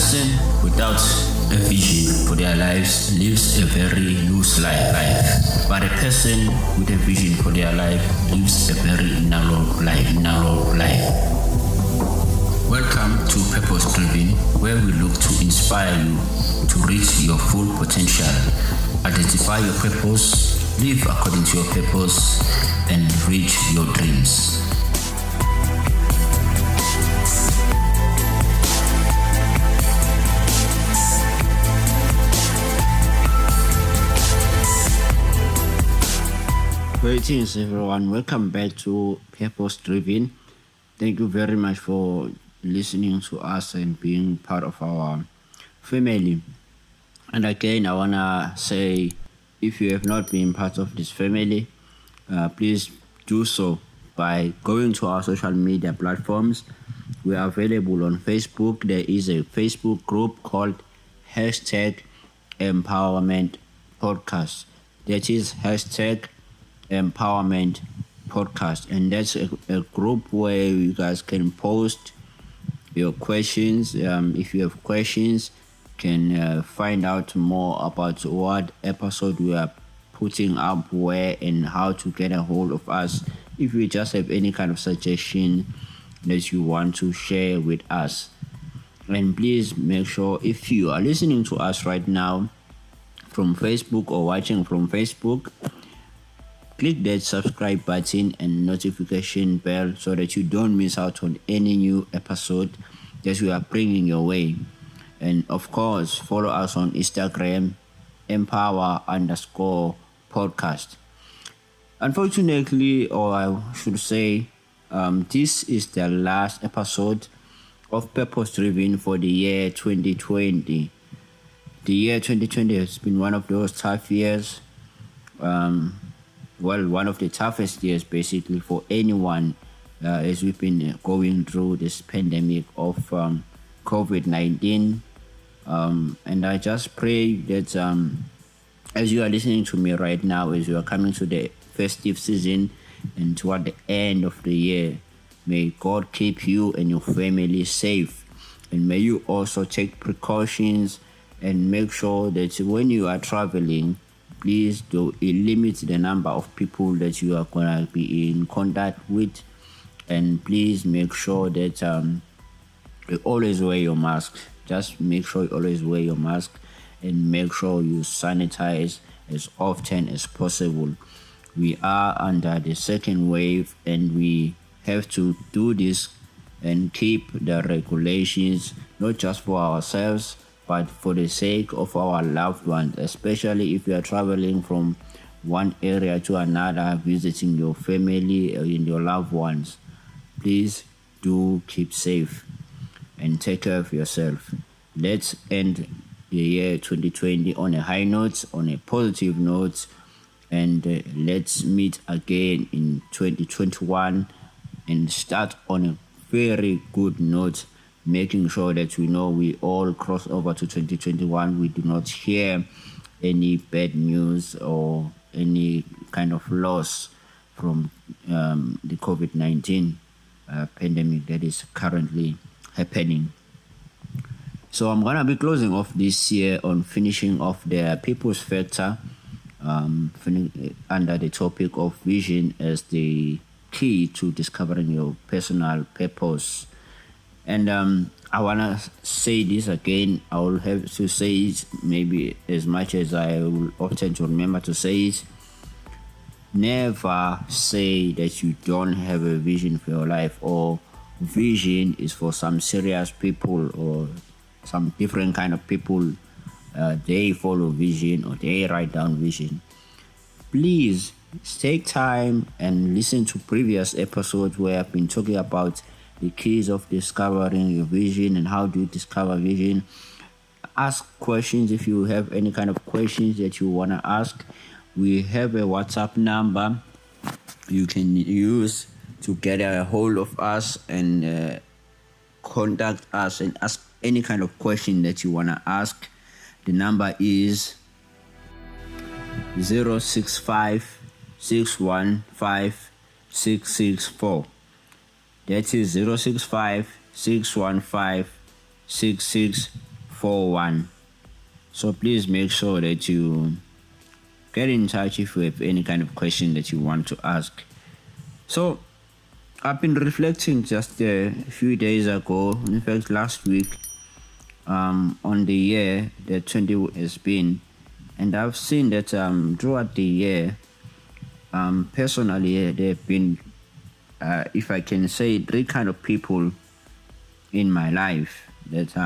person without a vision for their lives lives a very loose life. But a person with a vision for their life lives a very narrow life. Welcome to Purpose Driven, where we look to inspire you to reach your full potential, identify your purpose, live according to your purpose, and reach your dreams. Greetings everyone, welcome back to Purpose Driven. Thank you very much for listening to us and being part of our family. And again, I wanna say, if you have not been part of this family, please do so by going to our social media platforms. We are available on Facebook. There is a Facebook group called #Empowerment Podcast. That is #Empowerment Podcast, and that's a group where you guys can post your questions. If you have questions, can find out more about what episode we are putting up where and how to get a hold of us. If you just have any kind of suggestion that you want to share with us, and please make sure, if you are listening to us right now from Facebook or watching from Facebook, click that subscribe button and notification bell so that you don't miss out on any new episode that we are bringing your way. And of course, follow us on Instagram, empower_podcast. Unfortunately, or I should say, this is the last episode of Purpose Driven for the year 2020. The year 2020 has been one of those tough years. One of the toughest years basically for anyone as we've been going through this pandemic of COVID-19. And I just pray that as you are listening to me right now, as you are coming to the festive season and toward the end of the year, may God keep you and your family safe. And may you also take precautions and make sure that when you are traveling, please do limit the number of people that you are going to be in contact with, and please make sure that you always wear your mask. Just make sure you always wear your mask, and make sure you sanitize as often as possible. We are under the second wave, and we have to do this and keep the regulations, not just for ourselves, but for the sake of our loved ones, especially if you are traveling from one area to another, visiting your family and your loved ones. Please do keep safe and take care of yourself. Let's end the year 2020 on a high note, on a positive note, and let's meet again in 2021 and start on a very good note, making sure that we know we all cross over to 2021. We do not hear any bad news or any kind of loss from the COVID-19 pandemic that is currently happening. So I'm going to be closing off this year on finishing off the People's Factor under the topic of vision as the key to discovering your personal purpose. And I want to say this again. I will have to say it maybe as much as I will often to remember to say it. Never say that you don't have a vision for your life, or vision is for some serious people or some different kind of people. They follow vision or they write down vision. Please take time and listen to previous episodes where I've been talking about the keys of discovering your vision and how do you discover vision. Ask questions if you have any kind of questions that you want to ask. We have a WhatsApp number you can use to get a hold of us and contact us and ask any kind of question that you want to ask. The number is 065 615 664. That is 065 615 664. 401. So please make sure that you get in touch if you have any kind of question that you want to ask. So I've been reflecting just a few days ago, in fact last week, on the year that 20 has been, and I've seen that throughout the year, personally there have been, if I can say, three kind of people in my life that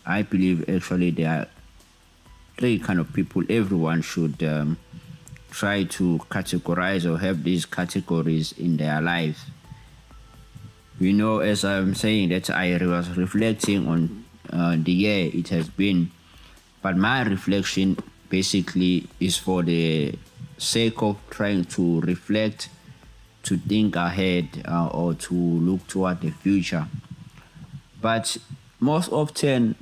I believe actually there are three kind of people everyone should try to categorize or have these categories in their life. As I'm saying that I was reflecting on the year it has been, but my reflection basically is for the sake of trying to reflect, to think ahead, or to look toward the future. But most often,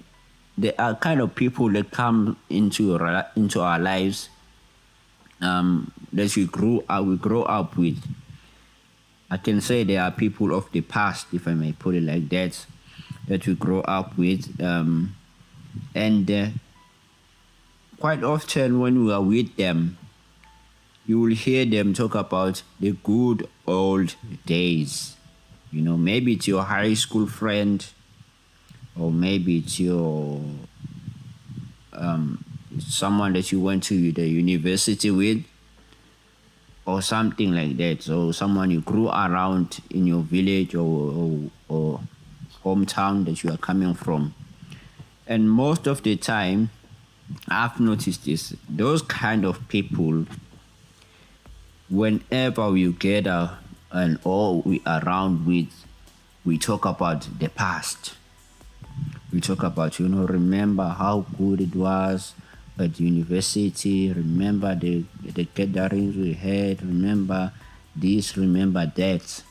there are kind of people that come into our lives that we grow up with. I can say there are people of the past, if I may put it like that we grow up with, and quite often when we are with them, you will hear them talk about the good old days. Maybe it's your high school friend, or maybe it's your someone that you went to the university with, or something like that. So someone you grew around in your village or hometown that you are coming from. And most of the time, I've noticed this, those kind of people, whenever we gather and all we are around with, we talk about the past. We talk about, remember how good it was at university, remember the gatherings we had, remember this, remember that.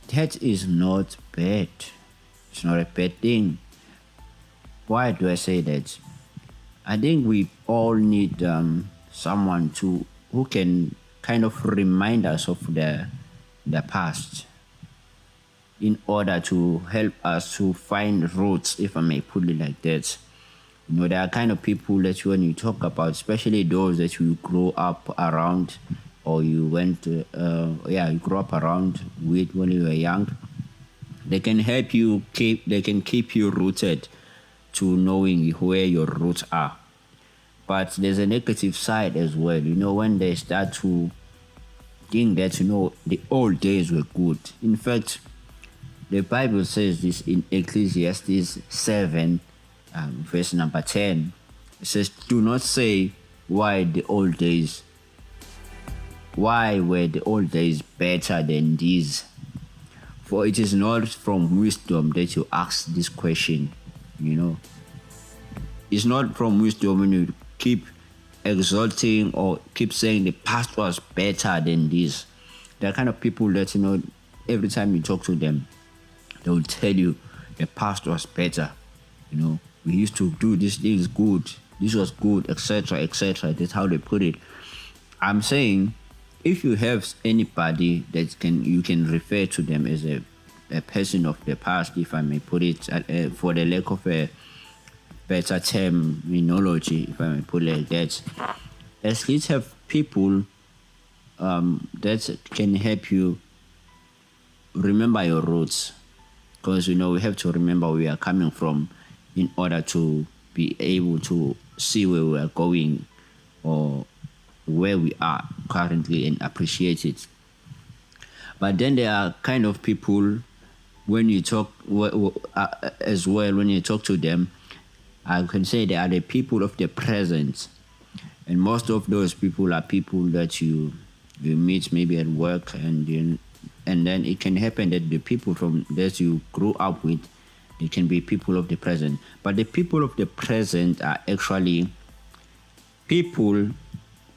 That is not bad. It's not a bad thing. Why do I say that? I think we all need someone who can kind of remind us of the past, in order to help us to find roots, if I may put it like that. There are kind of people that when you talk about, especially those that you grow up around, or you you grew up around with when you were young, they can help you keep you rooted to knowing where your roots are. But there's a negative side as well, when they start to think that, the old days were good. In fact, the Bible says this in Ecclesiastes 7, verse number 10. It says, do not say, why were the old days better than these? For it is not from wisdom that you ask this question. It's not from wisdom when you keep exalting or keep saying the past was better than this. There are kind of people that, every time you talk to them, they will tell you the past was better. We used to do these things good. This was good, etc., etc. That's how they put it. I'm saying, if you have anybody that you can refer to them as a person of the past, if I may put it, for the lack of a better terminology, if I may put it like that, at least have people that can help you remember your roots. Because we have to remember where we are coming from in order to be able to see where we are going or where we are currently and appreciate it. But then there are kind of people, when you talk as well, when you talk to them, I can say they are the people of the present. And most of those people are people that you meet maybe at work, and then it can happen that the people from that you grew up with, it can be people of the present. But the people of the present are actually people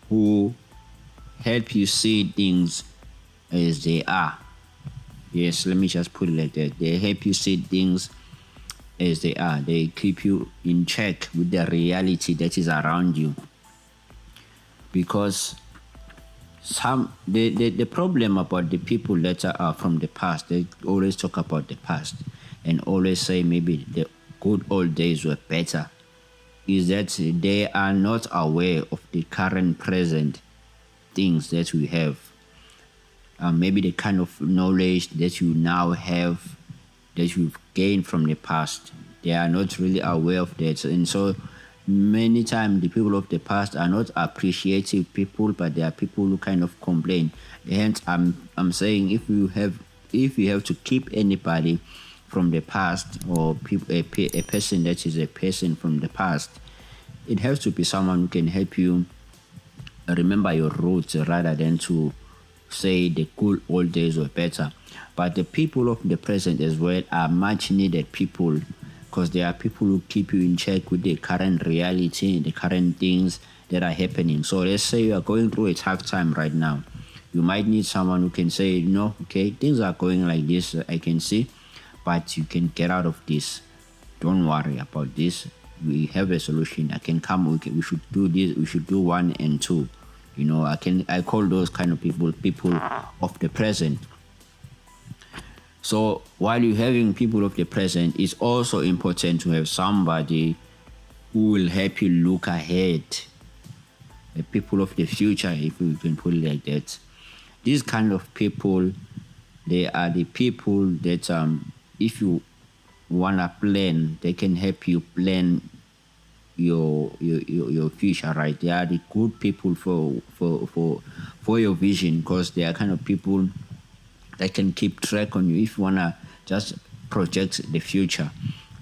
who help you see things as they are. Yes, let me just put it like that. They help you see things as they are. They keep you in check with the reality that is around you. Because the problem about the people that are from the past, they always talk about the past and always say maybe the good old days were better is that they are not aware of the current present things that we have. Maybe the kind of knowledge that you now have that you've gained from the past. They are not really aware of that. And so many times the people of the past are not appreciative people, but they are people who kind of complain. Hence I'm saying if you have to keep anybody from the past, or a person that is a person from the past, it has to be someone who can help you remember your roots rather than to say the good old days were better. But the people of the present as well are much needed people, because they are people who keep you in check with the current reality, the current things that are happening. So let's say you are going through a tough time right now. You might need someone who can say, no, okay, things are going like this, I can see, but you can get out of this. Don't worry about this. We have a solution. I can come, we should do this, we should do 1 and 2. I call those kind of people of the present. So while you're having people of the present, it's also important to have somebody who will help you look ahead. The people of the future, if we can put it like that. These kind of people, they are the people that if you wanna plan, they can help you plan your future, right? They are the good people for your vision, because they are kind of people that can keep track on you. If you wanna just project the future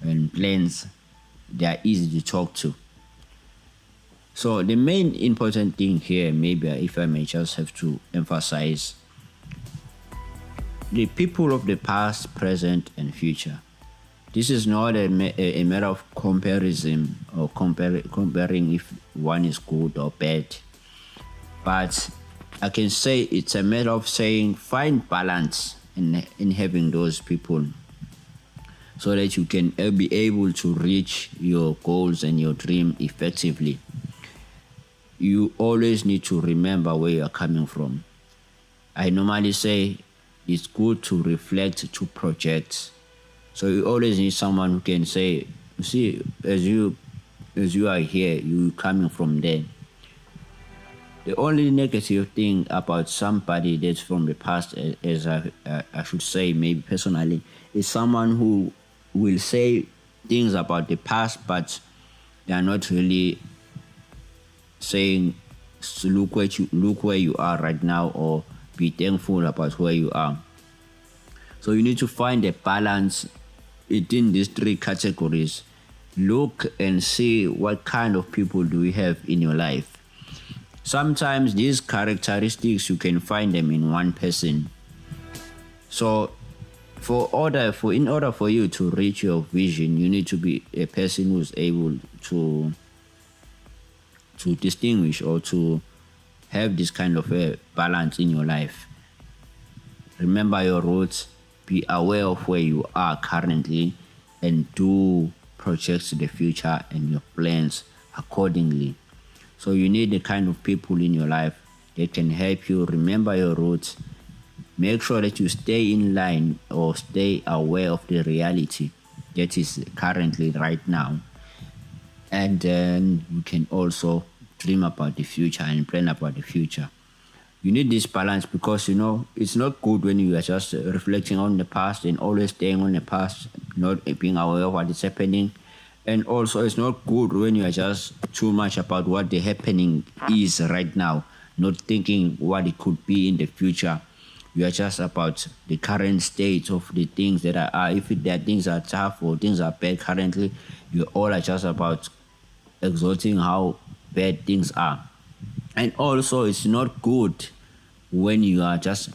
and plans, they are easy to talk to. So the main important thing here, maybe if I may just have to emphasize, the people of the past, present, and future. This is not a matter of comparison or comparing if one is good or bad, but I can say it's a matter of saying find balance in having those people, so that you can be able to reach your goals and your dream effectively. You always need to remember where you are coming from. I normally say it's good to reflect, to project. So you always need someone who can say, you see, as you are here, you coming from there. The only negative thing about somebody that's from the past, as I should say, maybe personally, is someone who will say things about the past, but they are not really saying, so look where you are right now, or be thankful about where you are. So you need to find a balance within these 3 categories. Look and see what kind of people do you have in your life. Sometimes these characteristics, you can find them in one person. So in order for you to reach your vision, you need to be a person who's able to distinguish or to have this kind of a balance in your life. Remember your roots, be aware of where you are currently, and do project the future and your plans accordingly. So you need the kind of people in your life that can help you remember your roots. Make sure that you stay in line or stay aware of the reality that is currently right now. And then you can also dream about the future and plan about the future. You need this balance, because it's not good when you are just reflecting on the past and always staying on the past, not being aware of what is happening. And also it's not good when you are just too much about what the happening is right now, not thinking what it could be in the future. You are just about the current state of the things that are. If there things are tough or things are bad currently, you all are just about exalting how bad things are. And also it's not good when you are just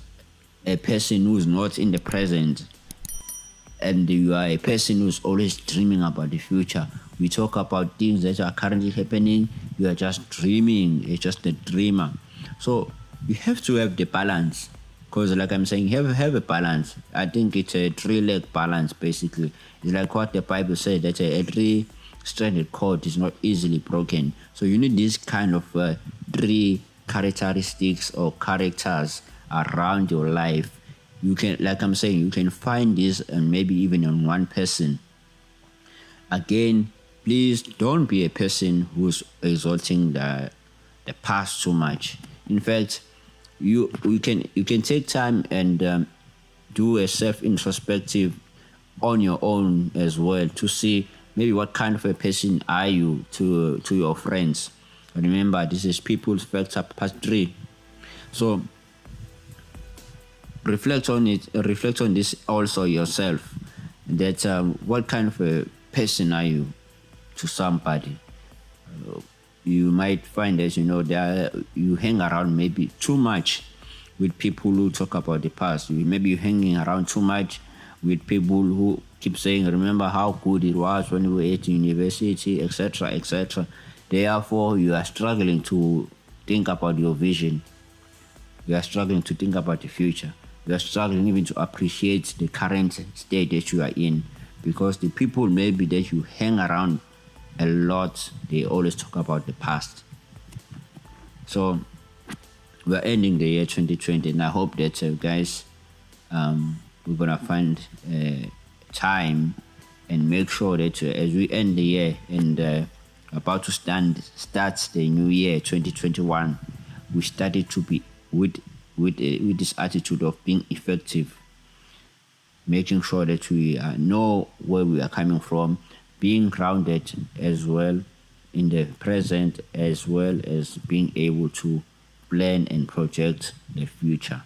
a person who's not in the present, and you are a person who's always dreaming about the future. We talk about things that are currently happening, you are just dreaming, you're just a dreamer. So you have to have the balance, because like I'm saying, have a balance. I think it's a 3-leg balance basically. It's like what the Bible said, that a 3-stranded cord is not easily broken. So you need this kind of 3 characteristics or characters around your life. You can, like I'm saying, you can find this and maybe even in one person. Again, please don't be a person who's exalting the past too much. In fact, you can take time and do a self introspective on your own as well to see maybe what kind of a person are you to your friends. Remember, this is People's Factor Part 3. So reflect on this also yourself, that what kind of a person are you to somebody. You might find, as you know, that you hang around maybe too much with people who talk about the past. Maybe you're hanging around too much with people who keep saying, remember how good it was when you were at university, etc., etc. Therefore, you are struggling to think about your vision. You are struggling to think about the future. You are struggling even to appreciate the current state that you are in, because the people maybe that you hang around a lot, they always talk about the past. So we're ending the year 2020, and I hope that guys, we're gonna find time and make sure that as we end the year and about to start the new year 2021, we started to be with this attitude of being effective, making sure that we know where we are coming from, being grounded as well in the present, as well as being able to plan and project the future.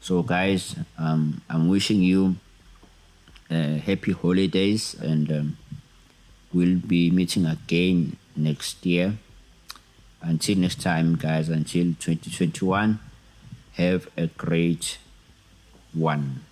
So guys, I'm wishing you happy holidays, and we'll be meeting again next year. Until next time, guys, until 2021, have a great one.